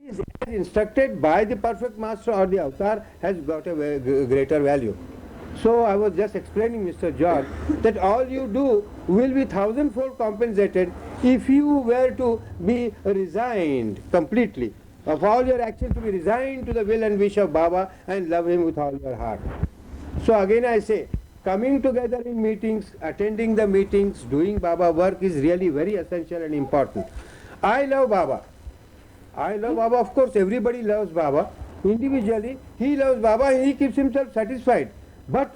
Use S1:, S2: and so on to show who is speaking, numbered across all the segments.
S1: is as instructed by the perfect master or the avatar has got a greater value. So I was just explaining, Mr. George, that all you do will be thousandfold compensated if you were to be resigned completely, of all your actions to be resigned to the will and wish of Baba and love him with all your heart. So again I say, coming together in meetings, attending the meetings, doing Baba work is really very essential and important. I love Baba. I love Baba, of course everybody loves Baba. Individually, he loves Baba, he keeps himself satisfied. But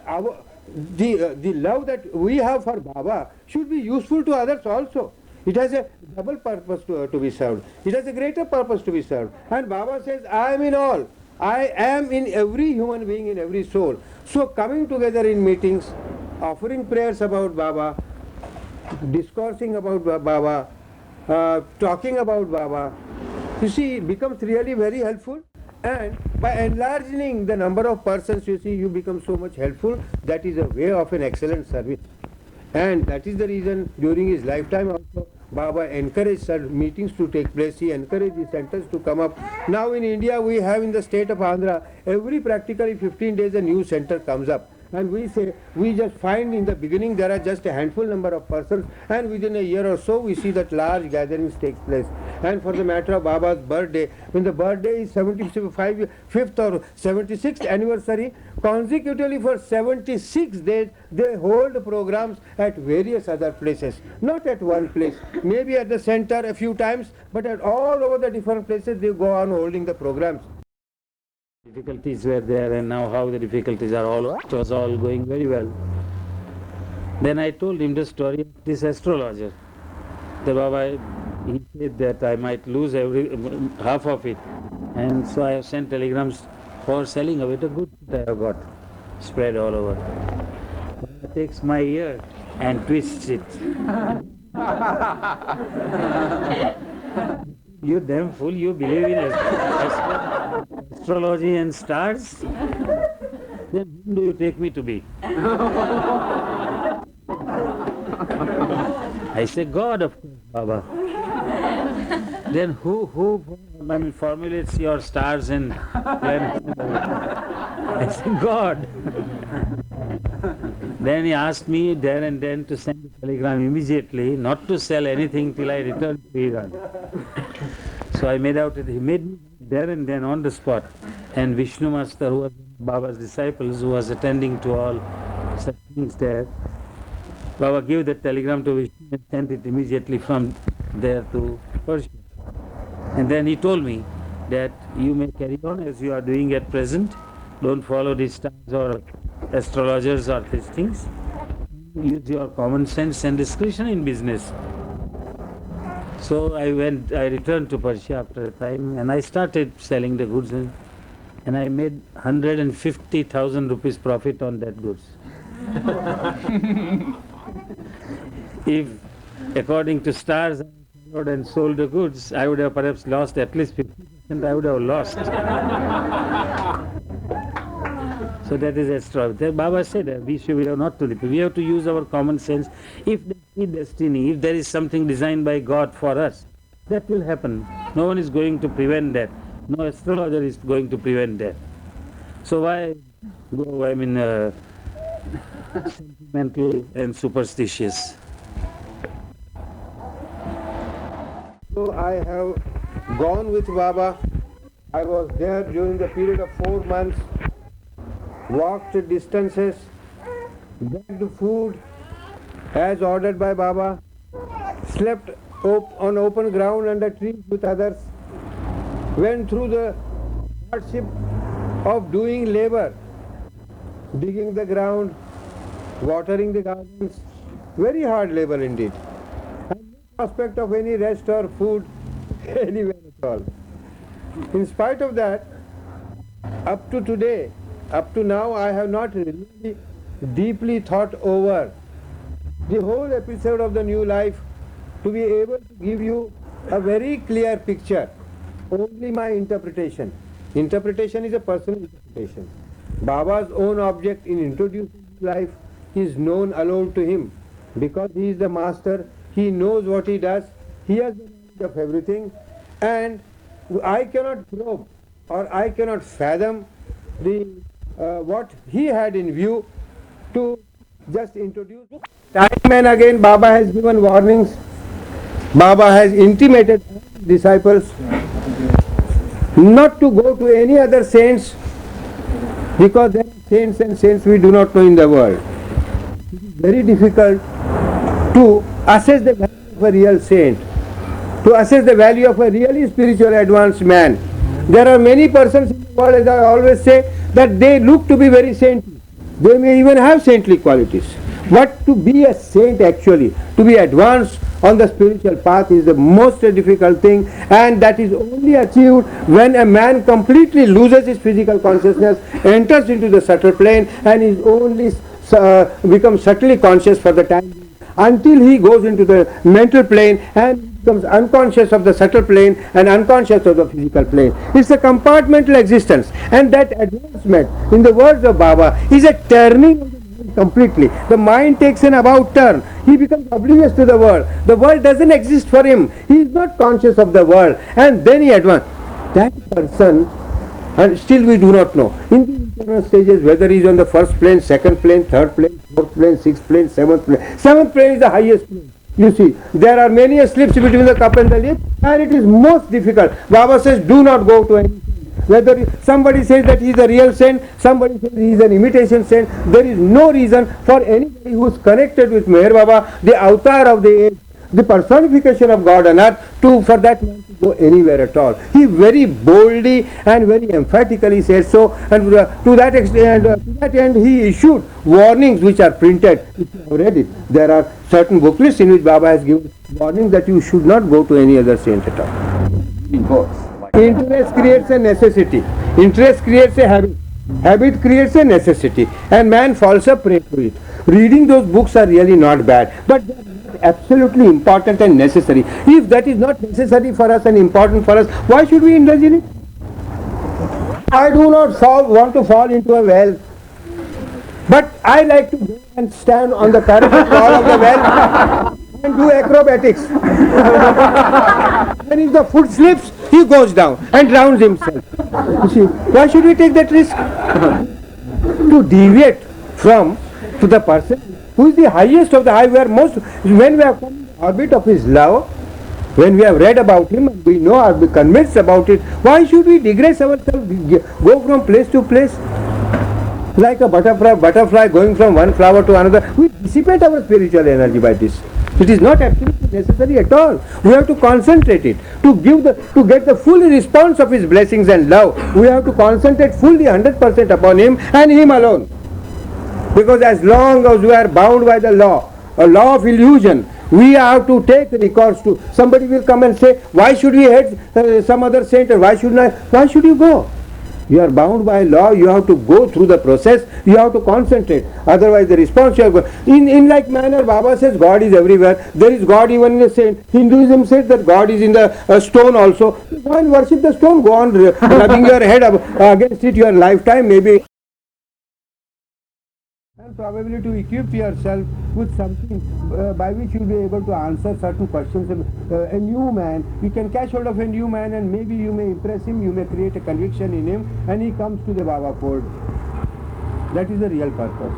S1: the love that we have for Baba should be useful to others also. It has a double purpose to be served. It has a greater purpose to be served. And Baba says, I am in all. I am in every human being, in every soul. So coming together in meetings, offering prayers about Baba, discoursing about Baba, talking about Baba, you see, it becomes really very helpful. And by enlarging the number of persons, you see, you become so much helpful. That is a way of an excellent service. And that is the reason during his lifetime also, Baba encouraged such meetings to take place. He encouraged the centers to come up. Now in India, we have in the state of Andhra, every practically 15 days a new center comes up. And we say, we just find in the beginning there are just a handful number of persons, and within a year or so we see that large gatherings take place. And for the matter of Baba's birthday, when the birthday is 75th or 76th anniversary, consecutively for 76 days they hold programs at various other places. Not at one place, maybe at the center a few times, but at all over the different places they go on holding the programs.
S2: Difficulties were there, and now how the difficulties are all, it was all going very well. Then I told him the story of this astrologer. The Baba, he said that I might lose half of it, and so I have sent telegrams for selling away the goods that I have got spread all over. He takes my ear and twists it. You damn fool, you believe in astrology and stars? Then whom do you take me to be? I say, God, of course, Baba. Then who formulates your stars and planets? I say, God. Then he asked me there and then to send a telegram immediately, not to sell anything till I return to Iran. So I made out it. He made me there and then on the spot. And Vishnu Master, who was Baba's disciples, who was attending to all such things there, Baba gave the telegram to Vishnu and sent it immediately from there to Persia. And then he told me that you may carry on as you are doing at present. Don't follow these stars or astrologers or these things. Use your common sense and discretion in business. So I returned to Persia after a time, and I started selling the goods, and I made 150,000 rupees profit on that goods. If, according to stars, I followed and sold the goods, I would have perhaps lost at least 50%. I would have lost. So that is astrology. Baba said we have not to repeat. We have to use our common sense. If there is destiny, if there is something designed by God for us, that will happen. No one is going to prevent that. No astrologer is going to prevent that. So why go, sentimental and superstitious?
S1: So I have gone with Baba. I was there during the period of 4 months. Walked distances, begged food as ordered by Baba, slept on open ground under trees with others, went through the hardship of doing labor, digging the ground, watering the gardens, very hard labor indeed, and no prospect of any rest or food anywhere at all. In spite of that, up to today, up to now, I have not really deeply thought over the whole episode of the new life to be able to give you a very clear picture. Only my interpretation. Interpretation is a personal interpretation. Baba's own object in introducing life is known alone to him. Because he is the master, he knows what he does, he has the knowledge of everything, and I cannot probe or I cannot fathom the what he had in view to just introduce. Time and again Baba has given warnings. Baba has intimated disciples not to go to any other saints because there are saints and saints we do not know in the world. It is very difficult to assess the value of a real saint, to assess the value of a really spiritual advanced man. There are many persons in the world, as I always say, that they look to be very saintly. They may even have saintly qualities. But to be a saint actually, to be advanced on the spiritual path is the most difficult thing, and that is only achieved when a man completely loses his physical consciousness, enters into the subtle plane and is only becomes subtly conscious for the time being, until he goes into the mental plane and becomes unconscious of the subtle plane and unconscious of the physical plane. It's a compartmental existence, and that advancement, in the words of Baba, is a turning of the mind completely. The mind takes an about turn. He becomes oblivious to the world. The world doesn't exist for him. He is not conscious of the world, and then he advances. That person, and still we do not know in the internal stages whether he is on the first plane, second plane, third plane, fourth plane, sixth plane, seventh plane. Seventh plane is the highest plane. You see, there are many slips between the cup and the lip, and it is most difficult. Baba says, do not go to any saint. Whether somebody says that he is a real saint, somebody says he is an imitation saint, there is no reason for anybody who is connected with Meher Baba, the avatar of the age, the personification of God on earth, for that man to go anywhere at all. He very boldly and very emphatically says so, and to that end he issued warnings which are printed. If you have read it, there are certain booklets in which Baba has given warnings that you should not go to any other saint at all.
S3: In books.
S1: Interest creates a necessity. Interest creates a habit. Habit creates a necessity, and man falls a prey to it. Reading those books are really not bad, but they are not absolutely important and necessary. If that is not necessary for us and important for us, why should we indulge in it? I do not want to fall into a well, but I like to go and stand on the parapet wall of the well and do acrobatics. And if the foot slips, he goes down and drowns himself. You see, why should we take that risk? To deviate from to the person who is the highest of the high, when we have come in the orbit of his love, when we have read about him and we know, are convinced about it, why should we digress ourselves, go from place to place? Like a butterfly going from one flower to another, we dissipate our spiritual energy by this. It is not absolutely necessary at all. We have to concentrate it. To get the full response of his blessings and love, we have to concentrate fully 100% upon him and him alone. Because as long as we are bound by the law, a law of illusion, we have to take recourse to. Somebody will come and say, why should we hate some other saint, or why should you go? You are bound by law, you have to go through the process, you have to concentrate. Otherwise the response you have got. In like manner, Baba says God is everywhere. There is God even in the saint. Hinduism says that God is in the stone also. Go and worship the stone, go on rubbing your head against it your lifetime maybe. And probably to equip yourself with something by which you will be able to answer certain questions. A new man, you can catch hold of a new man and maybe you may impress him, you may create a conviction in him, and he comes to the Baba fold. That is the real purpose.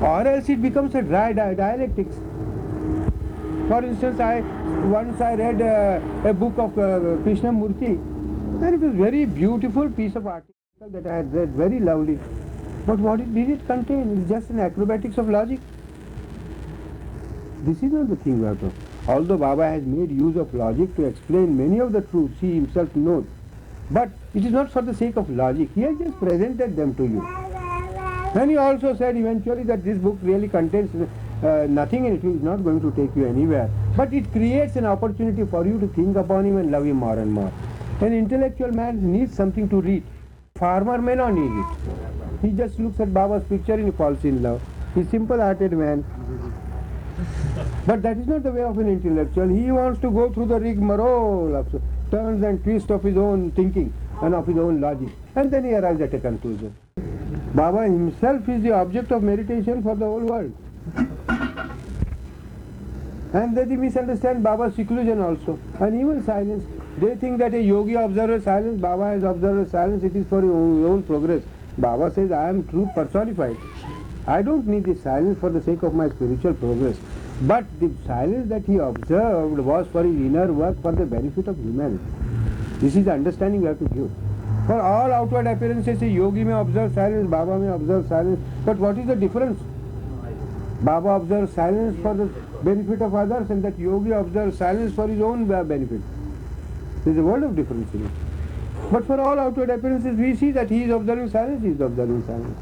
S1: Or else it becomes a dry dialectics. For instance, once I read a book of Krishna Murthy, and it was a very beautiful piece of article that I had read, very lovely. But what did it contain? It's just an acrobatics of logic. This is not the thing we have to. Although Baba has made use of logic to explain many of the truths he himself knows, but it is not for the sake of logic. He has just presented them to you. And he also said eventually that this book really contains nothing in it. It is not going to take you anywhere. But it creates an opportunity for you to think upon him and love him more and more. An intellectual man needs something to read. Farmer may not need it. He just looks at Baba's picture and he falls in love. He's a simple-hearted man. But that is not the way of an intellectual. He wants to go through the rigmarole of turns and twists of his own thinking and of his own logic. And then he arrives at a conclusion. Baba himself is the object of meditation for the whole world. And then they misunderstand Baba's seclusion also, and even silence. They think that a yogi observes silence, Baba has observed silence, it is for your own progress. Baba says, I am truth personified. I don't need the silence for the sake of my spiritual progress. But the silence that he observed was for his inner work, for the benefit of humanity. This is the understanding we have to give. For all outward appearances, a yogi may observe silence, Baba may observe silence. But what is the difference? Baba observes silence for the benefit of others, and that yogi observes silence for his own benefit. There is a world of difference in it. But for all outward appearances, we see that he is observing silence, he is observing silence.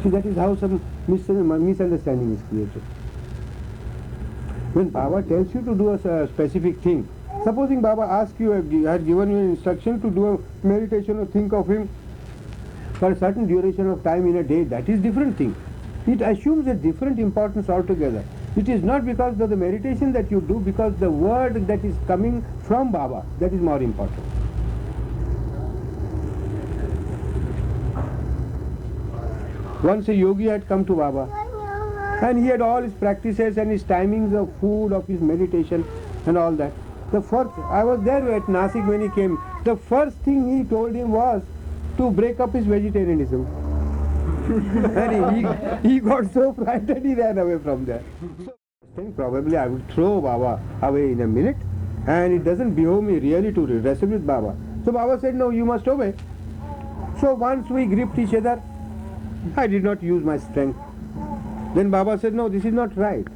S1: See, that is how some misunderstanding is created. When Baba tells you to do a specific thing, supposing Baba asks you, had given you an instruction to do a meditation or think of him for a certain duration of time in a day, that is different thing. It assumes a different importance altogether. It is not because of the meditation that you do, because the word that is coming from Baba, that is more important. Once a yogi had come to Baba, and he had all his practices and his timings of food, of his meditation and all that. I was there at Nasik when he came. The first thing he told him was to break up his vegetarianism. And he got so frightened he ran away from there. So probably I would throw Baba away in a minute, and it doesn't behove me really to wrestle with Baba. So Baba said, no, you must obey. So once we gripped each other, I did not use my strength. Then Baba said, no, this is not right.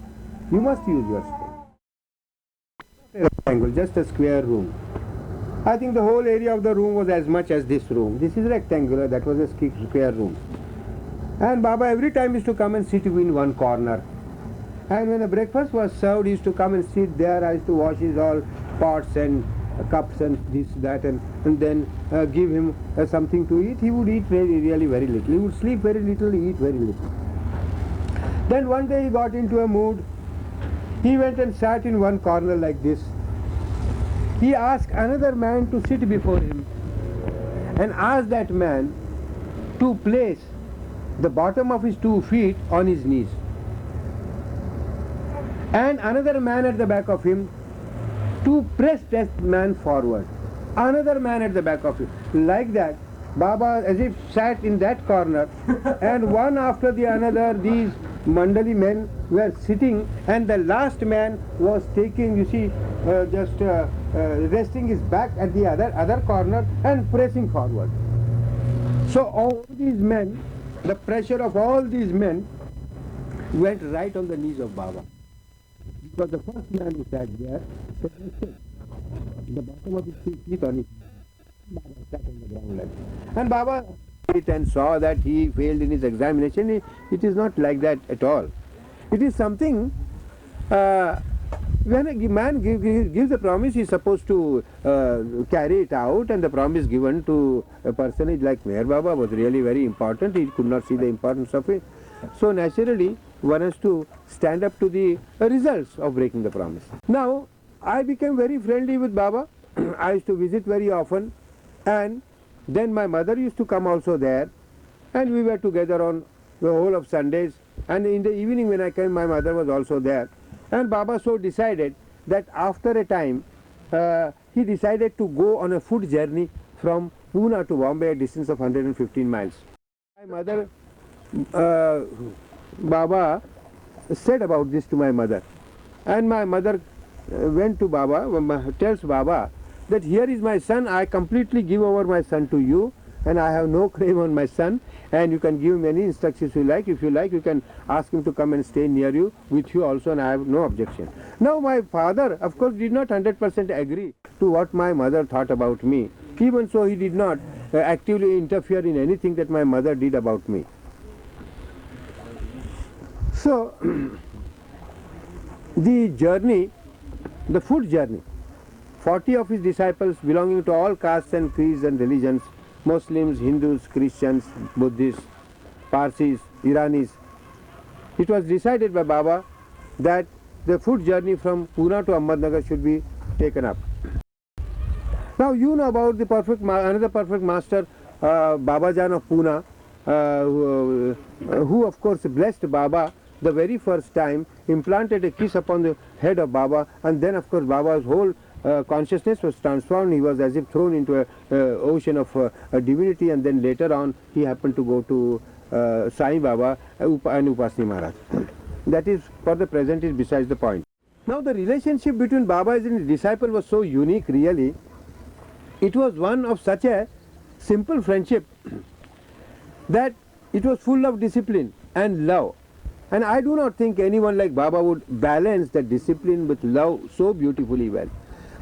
S1: You must use your strength. A rectangle, just a square room. I think the whole area of the room was as much as this room. This is rectangular, that was a square room. And Baba every time used to come and sit in one corner. And when the breakfast was served, he used to come and sit there. I used to wash his all pots and cups and this, that, and then give him something to eat. He would eat really very little. He would sleep very little, eat very little. Then one day he got into a mood. He went and sat in one corner like this. He asked another man to sit before him and asked that man to place the bottom of his 2 feet on his knees. And another man at the back of him to press that man forward. Another man at the back of him. Like that, Baba as if sat in that corner, and one after the another these Mandali men were sitting, and the last man was taking, you see, resting his back at the other corner and pressing forward. So all these men, the pressure of all these men went right on the knees of Baba. Because the first man who sat there, the bottom of his feet on his Baba sat on the ground like that. And Baba and saw that he failed in his examination. It is not like that at all. It is something, when a man gives a promise, he is supposed to carry it out, and the promise given to a personage like Meher Baba was really very important. He could not see the importance of it. So naturally, one has to stand up to the results of breaking the promise. Now, I became very friendly with Baba. I used to visit very often, and then my mother used to come also there, and we were together on the whole of Sundays, and in the evening when I came, my mother was also there. And Baba so decided that after a time, he decided to go on a foot journey from Pune to Bombay, a distance of 115 miles. My mother, Baba said about this to my mother, and my mother went to Baba, tells Baba that here is my son, I completely give over my son to you, and I have no claim on my son, and you can give him any instructions you like. If you like, you can ask him to come and stay near you, with you also, and I have no objection. Now my father, of course, did not 100% agree to what my mother thought about me. Even so, he did not actively interfere in anything that my mother did about me. So, the journey, the foot journey, 40 of his disciples belonging to all castes and creeds and religions, Muslims, Hindus, Christians, Buddhists, Parsis, Iranis. It was decided by Baba that the foot journey from Pune to Ahmednagar should be taken up. Now you know about the another perfect master, Baba Jan of Pune, who of course blessed Baba the very first time, implanted a kiss upon the head of Baba, and then of course Baba's whole consciousness was transformed. He was as if thrown into a ocean of a divinity, and then later on he happened to go to Sai Baba and Upasni Maharaj. That is, for the present, is besides the point. Now the relationship between Baba and his disciple was so unique, really. It was one of such a simple friendship that it was full of discipline and love. And I do not think anyone like Baba would balance the discipline with love so beautifully well.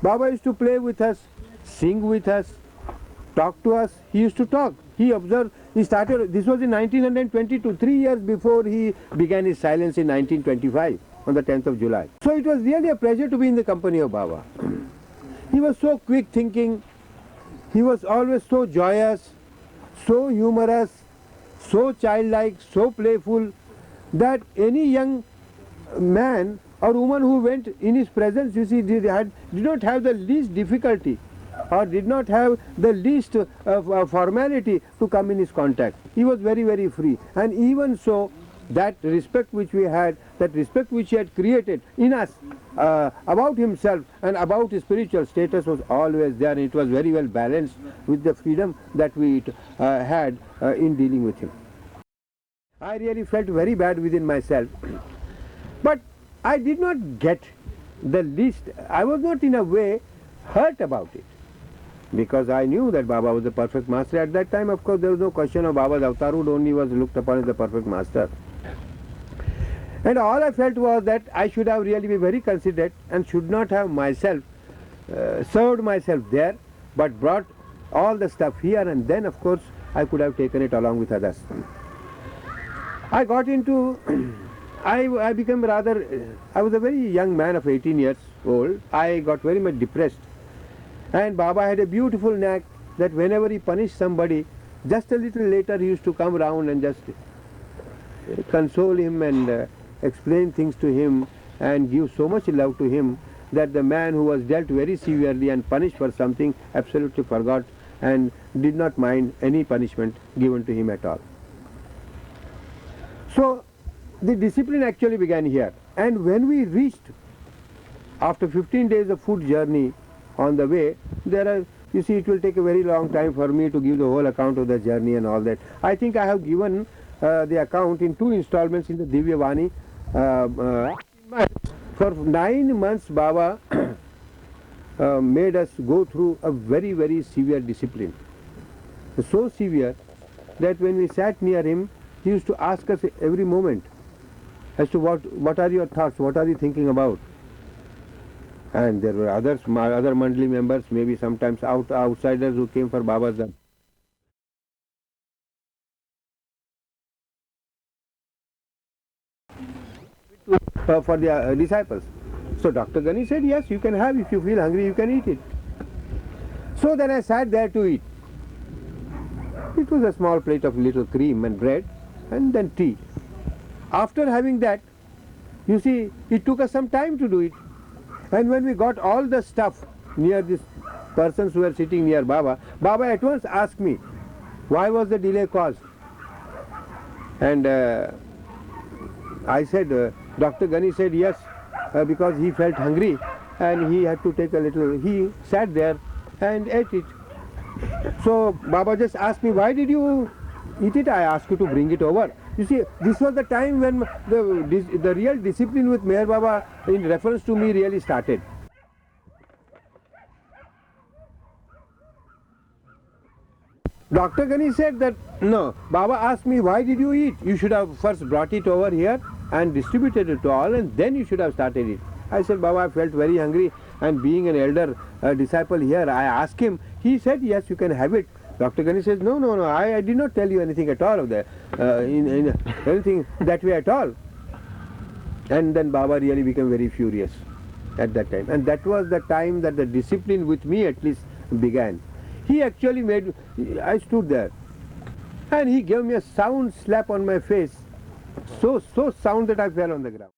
S1: Baba used to play with us, sing with us, talk to us. He used to talk. He observed, he started, this was in 1922, 3 years before he began his silence in 1925, on the 10th of July. So it was really a pleasure to be in the company of Baba. He was so quick thinking, he was always so joyous, so humorous, so childlike, so playful, that any young man or woman who went in his presence, you see, did not have the least difficulty or did not have the least formality to come in his contact. He was very, very free. And even so, that respect which we had, that respect which he had created in us about himself and about his spiritual status was always there, and it was very well balanced with the freedom that we had in dealing with him. I really felt very bad within myself, but I did not get the least, I was not in a way hurt about it, because I knew that Baba was the perfect master. At that time, of course, there was no question of Baba's avatarhood, only was looked upon as the perfect master. And all I felt was that I should have really been very considerate and should not have myself served myself there, but brought all the stuff here, and then of course I could have taken it along with others. I got into, I became rather, I was a very young man of 18 years old. I got very much depressed, and Baba had a beautiful knack that whenever he punished somebody, just a little later he used to come round and just console him and explain things to him and give so much love to him that the man who was dealt very severely and punished for something absolutely forgot and did not mind any punishment given to him at all. So the discipline actually began here, and when we reached, after 15 days of foot journey on the way, there are, you see, it will take a very long time for me to give the whole account of the journey and all that. I think I have given the account in 2 installments in the Divya Vani. For 9 months Baba made us go through a very, very severe discipline. So severe that when we sat near him, he used to ask us every moment as to what are your thoughts, what are you thinking about. And there were other Mandali members, maybe sometimes outsiders who came for Baba's dharma. For the disciples. So Dr. Gani said, yes, you can have, if you feel hungry, you can eat it. So then I sat there to eat. It was a small plate of little cream and bread, and then tea. After having that, you see, it took us some time to do it. And when we got all the stuff near these persons who were sitting near Baba, Baba at once asked me, why was the delay caused? And I said, Dr. Gani said, yes, because he felt hungry and he had to take a little, he sat there and ate it. So Baba just asked me, why did you eat it? I asked you to bring it over. You see, this was the time when the real discipline with Meher Baba in reference to me really started. Dr. Gani said that, no, Baba asked me, why did you eat? You should have first brought it over here and distributed it to all, and then you should have started it. I said, Baba, I felt very hungry, and being an elder disciple here, I asked him. He said, yes, you can have it. Dr. Gani says, no, I did not tell you anything at all of that, anything that way at all. And then Baba really became very furious at that time. And that was the time that the discipline with me at least began. He actually made, I stood there, and he gave me a sound slap on my face, so sound that I fell on the ground.